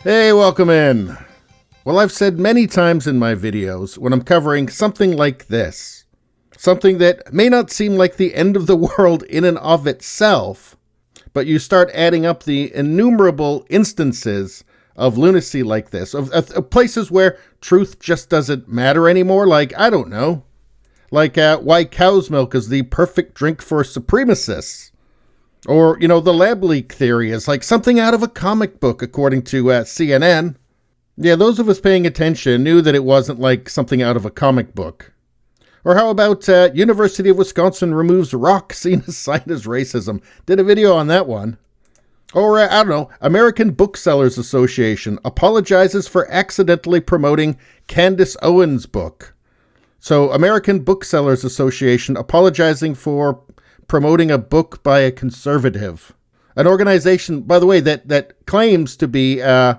Hey, welcome in. Well, I've said many times in my videos when I'm covering something like this, something that may not seem like the end of the world in and of itself, but you start adding up the innumerable instances of lunacy like this, of places where truth just doesn't matter anymore, like, I don't know, like why cow's milk is the perfect drink for supremacists. Or, the lab leak theory is like something out of a comic book, according to CNN. Yeah, those of us paying attention knew that it wasn't like something out of a comic book. Or how about University of Wisconsin removes rock seen as sign as racism? Did a video on that one. Or, I don't know, American Booksellers Association apologizes for accidentally promoting Candace Owens' book. So, American Booksellers Association apologizing for promoting a book by a conservative. An organization, by the way, that claims to be an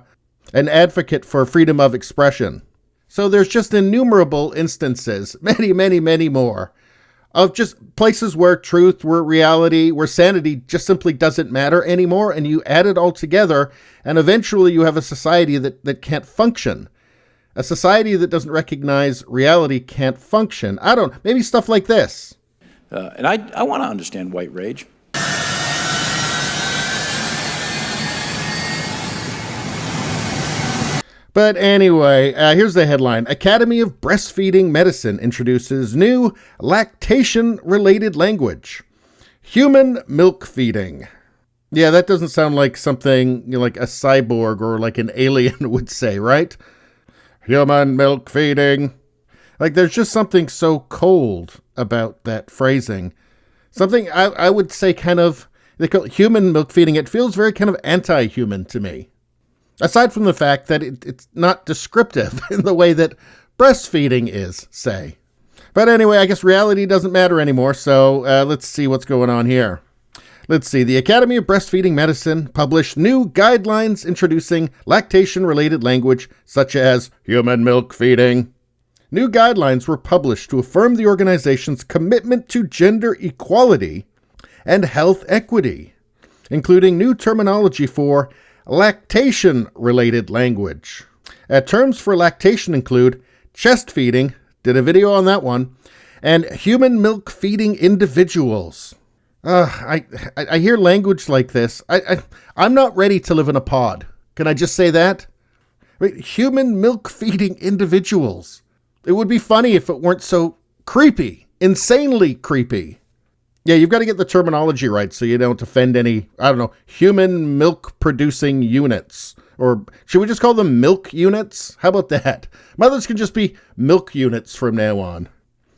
advocate for freedom of expression. So there's just innumerable instances, many, many, many more, of just places where truth, where reality, where sanity just simply doesn't matter anymore, and you add it all together, and eventually you have a society that can't function. A society that doesn't recognize reality can't function. Maybe stuff like this. And I want to understand white rage. But anyway, here's the headline. Academy of Breastfeeding Medicine introduces new lactation-related language. Human milk feeding. Yeah, that doesn't sound like something like a cyborg or like an alien would say, right? Human milk feeding. Like, there's just something so cold about that phrasing. Something I would say kind of, they call it human milk feeding. It feels very kind of anti-human to me. Aside from the fact that it's not descriptive in the way that breastfeeding is, say. But anyway, I guess reality doesn't matter anymore, so let's see what's going on here. Let's see. The Academy of Breastfeeding Medicine published new guidelines introducing lactation-related language such as human milk feeding. New guidelines were published to affirm the organization's commitment to gender equality and health equity, including new terminology for lactation-related language. Terms for lactation include chest feeding, did a video on that one, and human milk feeding individuals. I hear language like this. I'm not ready to live in a pod. Can I just say that? Wait, human milk feeding individuals. It would be funny if it weren't so creepy, insanely creepy. Yeah, you've got to get the terminology right so you don't offend any, human milk producing units. Or should we just call them milk units? How about that? Mothers can just be milk units from now on.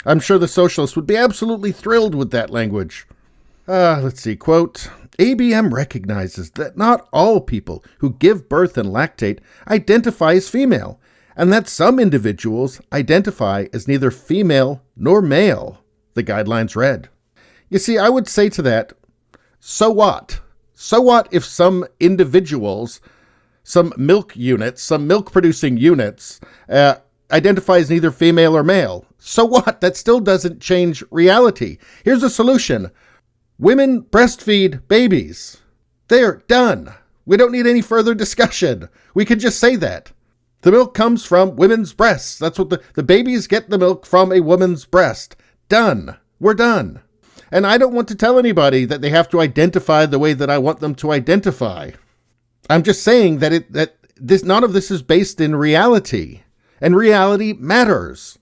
I'm sure the socialists would be absolutely thrilled with that language. Let's see, quote, ABM recognizes that not all people who give birth and lactate identify as female, and that some individuals identify as neither female nor male, the guidelines read. You see, I would say to that, so what? So what if some individuals, some milk units, some milk-producing units, identify as neither female or male? So what? That still doesn't change reality. Here's a solution. Women breastfeed babies. They're done. We don't need any further discussion. We could just say that. The milk comes from women's breasts. That's what the babies get the milk from a woman's breast. Done. We're done. And I don't want to tell anybody that they have to identify the way that I want them to identify. I'm just saying that none of this is based in reality. And reality matters.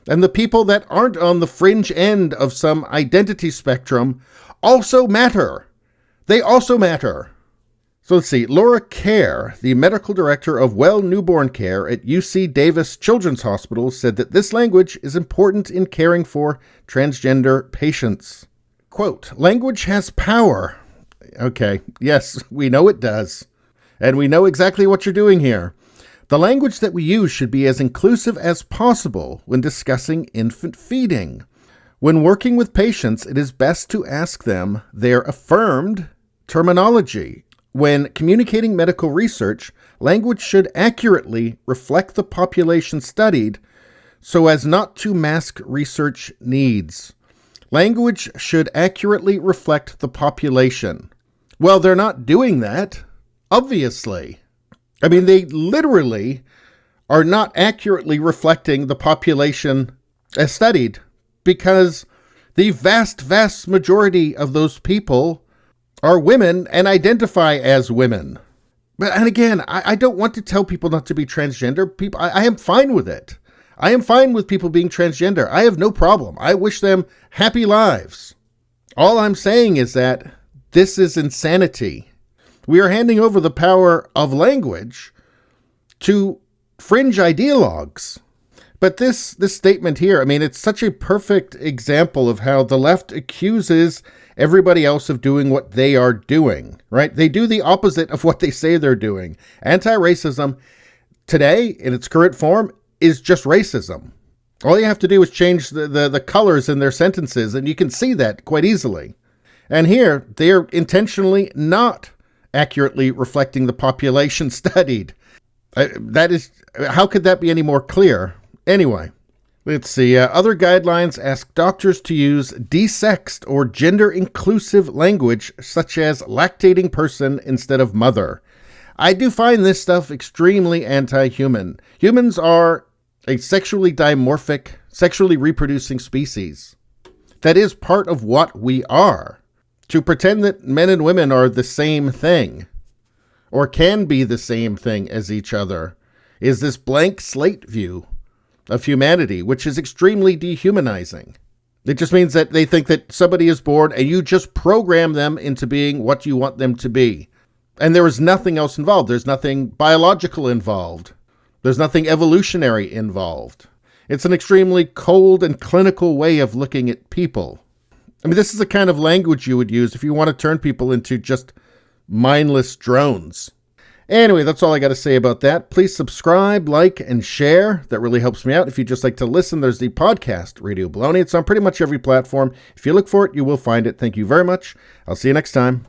And the people that aren't on the fringe end of some identity spectrum also matter. They also matter. So let's see, Laura Kerr, the medical director of Well Newborn Care at UC Davis Children's Hospital, said that this language is important in caring for transgender patients. Quote, language has power. Okay, yes, we know it does. And we know exactly what you're doing here. The language that we use should be as inclusive as possible when discussing infant feeding. When working with patients, it is best to ask them their affirmed terminology. When communicating medical research, language should accurately reflect the population studied so as not to mask research needs. Language should accurately reflect the population. Well, they're not doing that, obviously. I mean, they literally are not accurately reflecting the population as studied, because the vast, vast majority of those people are women and identify as women. And again, I don't want to tell people not to be transgender. People, I am fine with it. I am fine with people being transgender. I have no problem. I wish them happy lives. All I'm saying is that this is insanity. We are handing over the power of language to fringe ideologues. But this statement here, I mean, it's such a perfect example of how the left accuses everybody else of doing what they are doing, right? They do the opposite of what they say they're doing. Anti-racism today, in its current form, is just racism. All you have to do is change the colors in their sentences, and you can see that quite easily. And here, they're intentionally not accurately reflecting the population studied. How could that be any more clear? Anyway, let's see. Other guidelines ask doctors to use desexed or gender-inclusive language, such as lactating person instead of mother. I do find this stuff extremely anti-human. Humans are a sexually dimorphic, sexually reproducing species. That is part of what we are. To pretend that men and women are the same thing, or can be the same thing as each other, is this blank slate view of humanity, which is extremely dehumanizing. It just means that they think that somebody is born and you just program them into being what you want them to be. And there is nothing else involved. There's nothing biological involved. There's nothing evolutionary involved. It's an extremely cold and clinical way of looking at people. I mean, this is the kind of language you would use if you want to turn people into just mindless drones. Anyway, that's all I got to say about that. Please subscribe, like, and share. That really helps me out. If you just like to listen, there's the podcast, Radio Baloney. It's on pretty much every platform. If you look for it, you will find it. Thank you very much. I'll see you next time.